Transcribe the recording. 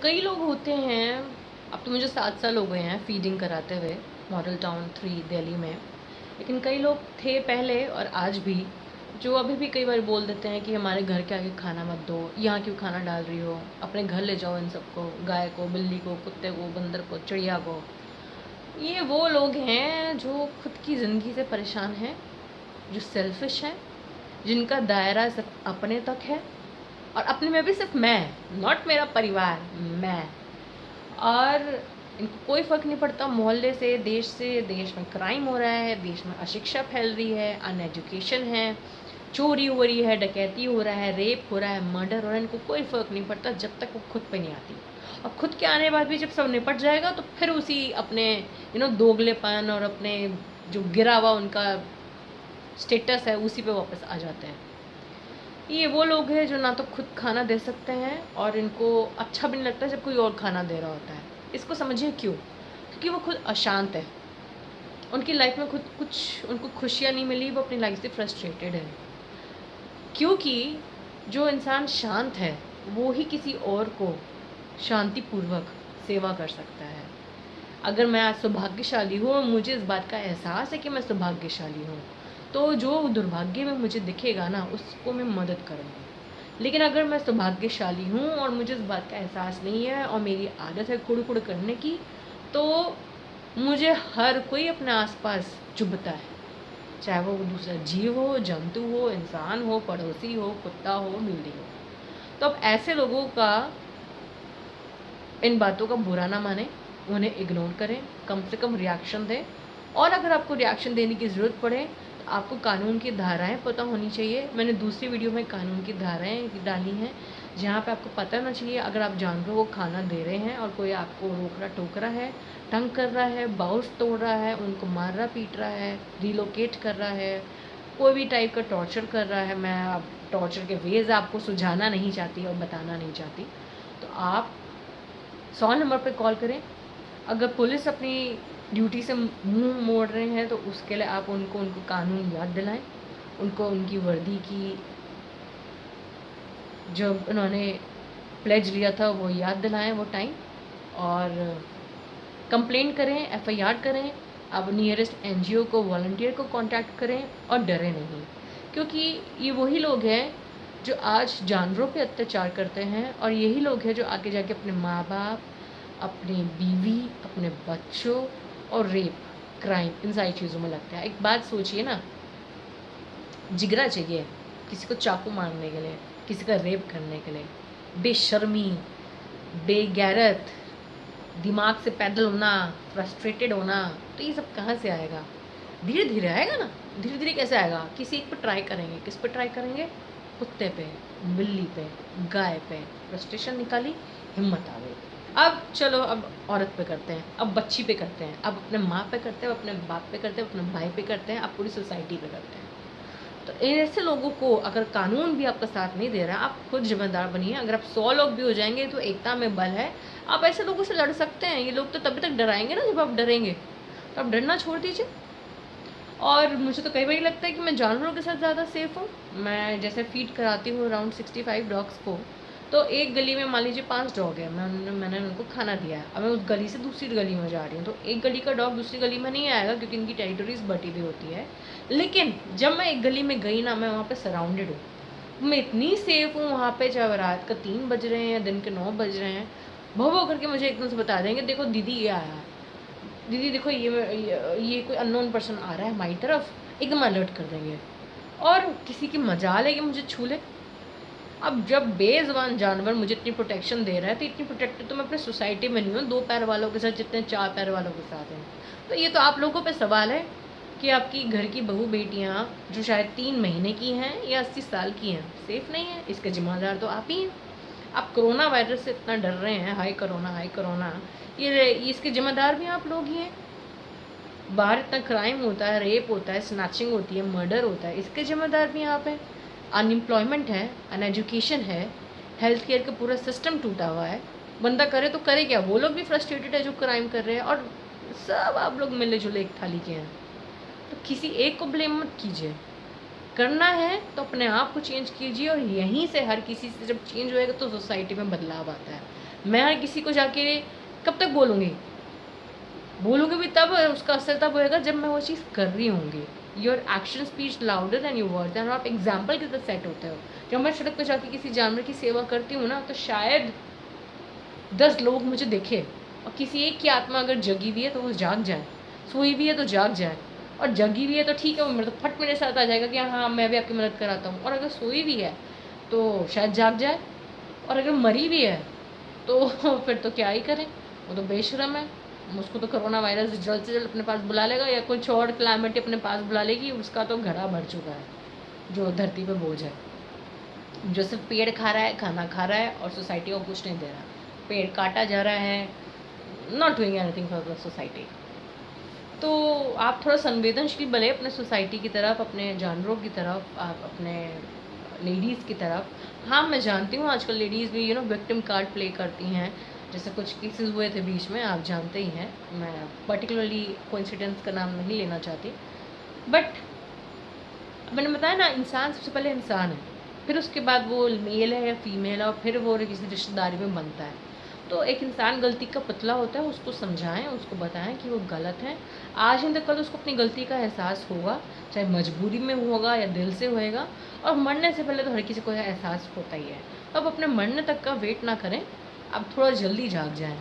कई लोग होते हैं। अब तो मुझे 7 साल हो गए हैं फीडिंग कराते हुए मॉडल टाउन 3 दिल्ली में। लेकिन कई लोग थे पहले और आज भी जो अभी भी कई बार बोल देते हैं कि हमारे घर के आगे खाना मत दो, यहाँ क्यों खाना डाल रही हो, अपने घर ले जाओ इन सबको, गाय को, बिल्ली को, कुत्ते को, बंदर को, चिड़िया को। ये वो लोग हैं जो खुद की ज़िंदगी से परेशान हैं, जो सेल्फिश हैं, जिनका दायरा सिर्फ अपने तक है और अपने में भी सिर्फ मैं, नॉट मेरा परिवार, मैं। और इनको कोई फ़र्क नहीं पड़ता मोहल्ले से, देश से। देश में क्राइम हो रहा है, देश में अशिक्षा फैल रही है, अनएजुकेशन है, चोरी हो रही है, डकैती हो रहा है, रेप हो रहा है, मर्डर हो रहा है। इनको कोई फ़र्क नहीं पड़ता जब तक वो खुद पे नहीं आती। और खुद के आने के बाद भी जब सब निपट जाएगा तो फिर उसी अपने दोगलेपन और अपने जो गिरा हुआ उनका स्टेटस है उसी पे वापस आ जाते हैं। ये वो लोग हैं जो ना तो खुद खाना दे सकते हैं और इनको अच्छा भी नहीं लगता जब कोई और खाना दे रहा होता है। इसको समझिए क्यों? क्योंकि वो खुद अशांत है। उनकी लाइफ में खुद कुछ उनको खुशियाँ नहीं मिली, वो अपनी लाइफ से फ्रस्ट्रेटेड है। क्योंकि जो इंसान शांत है वो ही किसी और को शांतिपूर्वक सेवा कर सकता है। अगर मैं आज सौभाग्यशाली हूँ और मुझे इस बात का एहसास है कि मैं सौभाग्यशाली हूँ, तो जो दुर्भाग्य में मुझे दिखेगा ना, उसको मैं मदद करूँगी। लेकिन अगर मैं सौभाग्यशाली हूँ और मुझे इस बात का एहसास नहीं है और मेरी आदत है कुड़-कुड़ करने की, तो मुझे हर कोई अपने आस-पास चुभता है। चाहे वो दूसरा जीव हो, जंतु हो, इंसान हो, पड़ोसी हो, कुत्ता हो, बिल्ली हो। तो अब ऐसे लोगों का इन बातों का बुरा ना मानें, उन्हें इग्नोर करें, कम से कम रिएक्शन दें। और अगर आपको रिएक्शन देने की ज़रूरत पड़े तो आपको कानून की धाराएँ पता होनी चाहिए। मैंने दूसरी वीडियो में कानून की धाराएँ डाली हैं, जहाँ पे आपको पता होना चाहिए अगर आप जानवरों को खाना दे रहे हैं और कोई आपको रोक रहा टोक रहा है, तंग कर रहा है, बाउल्स तोड़ रहा है, उनको मार रहा पीट रहा है, रिलोकेट कर रहा है, कोई भी टाइप का टॉर्चर कर रहा है। मैं अब टॉर्चर के वेज़ आपको सुझाना नहीं चाहती और बताना नहीं चाहती, तो आप 100 नंबर पे कॉल करें। अगर पुलिस अपनी ड्यूटी से मुंह मोड़ रहे हैं तो उसके लिए आप उनको कानून याद दिलाएं, उनको उनकी वर्दी की जो उन्होंने प्लेज लिया था वो याद दिलाएं, वो टाइम। और कंप्लेंट करें, एफआईआर करें। आप नियरेस्ट एनजीओ को, वॉलंटियर को कांटेक्ट करें और डरें नहीं, क्योंकि ये वही लोग हैं जो आज जानवरों पे अत्याचार करते हैं और यही लोग हैं जो आगे जाके अपने माँ बाप, अपनी बीवी, अपने बच्चों और रेप, क्राइम, इन सारी चीज़ों में लगता है। एक बात सोचिए ना, जिगरा चाहिए किसी को चाकू मारने के लिए, किसी का रेप करने के लिए। बेशर्मी, बेगैरत, दिमाग से पैदल होना, फ्रस्ट्रेटेड होना, तो ये सब कहाँ से आएगा? धीरे धीरे आएगा ना। धीरे धीरे कैसे आएगा? किसी एक पे ट्राई करेंगे। किस पे ट्राई करेंगे? कुत्ते पे, बिल्ली पे, गाय पे। फ्रस्ट्रेशन निकाली, हिम्मत आ गई। अब चलो, अब औरत पे करते हैं, अब बच्ची पे करते हैं, अब अपने माँ पे करते हैं, अपने बाप पे करते हैं, अपने भाई पे करते हैं, अब पूरी सोसाइटी पे करते हैं। तो ऐसे लोगों को अगर कानून भी आपका साथ नहीं दे रहा, आप खुद जिम्मेदार बनिए। अगर आप 100 लोग भी हो जाएंगे तो एकता में बल है। आप ऐसे लोगों से लड़ सकते हैं। ये लोग तो तभी तक डराएंगे ना जब आप डरेंगे, तो आप डरना छोड़ दीजिए। और मुझे तो कई बार लगता है कि मैं जानवरों के साथ ज़्यादा सेफ़ हूँ। मैं जैसे फ़ीड कराती हूँ अराउंड 65 डॉग्स को, तो एक गली में मान लीजिए 5 डॉग हैं, मैंने उनको खाना दिया है। अब मैं उस गली से दूसरी गली में जा रही हूँ, तो एक गली का डॉग दूसरी गली में नहीं आएगा क्योंकि इनकी टेरिटरीज़ बटी हुई होती है। लेकिन जब मैं एक गली में गई ना, मैं वहाँ पे सराउंडेड हूँ। मैं इतनी सेफ़ हूँ वहाँ पे, चाहे रात का 3 बज रहे हैं या दिन के 9 बज रहे हैं, भौ-भौ करके मुझे एकदम से बता देंगे, देखो दीदी ये आया है, दीदी देखो ये कोई अननोन पर्सन आ रहा है हमारी तरफ, एकदम अलर्ट कर देंगे। और किसी की मजाल है कि मुझे छू ले। अब जब बेज़ुबान जानवर मुझे इतनी प्रोटेक्शन दे रहा है, तो इतनी प्रोटेक्टेड तो मैं अपनी सोसाइटी में नहीं हूँ 2 पैर वालों के साथ जितने 4 पैर वालों के साथ हैं। तो ये तो आप लोगों पे सवाल है कि आपकी घर की बहू बेटियाँ जो शायद 3 महीने की हैं या 80 साल की हैं, सेफ़ नहीं है। इसके ज़िम्मेदार तो आप ही हैं। आप कोरोना वायरस से इतना डर रहे हैं, हाय कोरोना, ये इसके ज़िम्मेदार भी आप लोग ही हैं। बाहर इतना क्राइम होता है, रेप होता है, स्नैचिंग होती है, मर्डर होता है, इसके ज़िम्मेदार भी आप हैं। अनएम्प्लॉयमेंट है, अनएजुकेशन है, हेल्थ केयर का पूरा सिस्टम टूटा हुआ है। बंदा करे तो करे क्या? वो लोग भी फ्रस्ट्रेटेड है जो क्राइम कर रहे हैं, और सब आप लोग मिले जुले एक थाली के हैं। तो किसी एक को ब्लेम मत कीजिए। करना है तो अपने आप को चेंज कीजिए, और यहीं से हर किसी से जब चेंज होएगा तो सोसाइटी में बदलाव आता है। मैं हर किसी को जाके कब तक बोलूँगी? बोलूँगी भी तब, उसका असर तब होएगा जब मैं वो चीज़ कर रही होंगी। Your action speech louder than your words, and आप एग्ज़ाम्पल की तरह सेट होते हो। जब मैं सड़क पे जाके किसी जानवर की सेवा करती हूँ ना, तो शायद 10 लोग मुझे देखें, और किसी एक की आत्मा अगर जगी हुई है तो वो जाग जाए, सोई भी है तो जाग जाए, और जगी हुई है तो ठीक है, वो मेरे तो फट मेरे साथ आ जाएगा कि हाँ, मैं भी आपकी मदद कराता हूँ। और अगर सोई भी है तो शायद जाग जाए, और अगर मरी भी है तो फिर तो क्या ही करें, वो तो बेशर्म है। उसको तो कोरोना वायरस जल्द से जल्द अपने पास बुला लेगा, या कुछ और क्लाइमेट अपने पास बुला लेगी, उसका तो घड़ा भर चुका है जो धरती पे बोझ है। जो सिर्फ पेड़ खा रहा है, खाना खा रहा है, और सोसाइटी को कुछ नहीं दे रहा। पेड़ काटा जा रहा है, not doing anything for the society. तो आप थोड़ा संवेदनशील बने अपने सोसाइटी की तरफ, अपने जानवरों की तरफ, आप अपने लेडीज़ की तरफ। हाँ, मैं जानती हूँ आजकल लेडीज़ भी विक्टिम कार्ड प्ले करती हैं। जैसे कुछ केसेस हुए थे बीच में, आप जानते ही हैं। मैं पर्टिकुलरली कोइंसिडेंस का नाम नहीं लेना चाहती, बट मैंने बताया ना, इंसान सबसे पहले इंसान है, फिर उसके बाद वो मेल है या फीमेल है, और फिर वो किसी रिश्तेदारी में बनता है। तो एक इंसान गलती का पुतला होता है, उसको समझाएं, उसको बताएं कि वो गलत है। आज नहीं तो कल उसको अपनी गलती का एहसास होगा, चाहे मजबूरी में होगा या दिल से होएगा। और मरने से पहले तो हर किसी को यह एहसास होता ही है। अब अपने मरने तक का वेट ना करें, अब थोड़ा जल्दी जाग जाएं।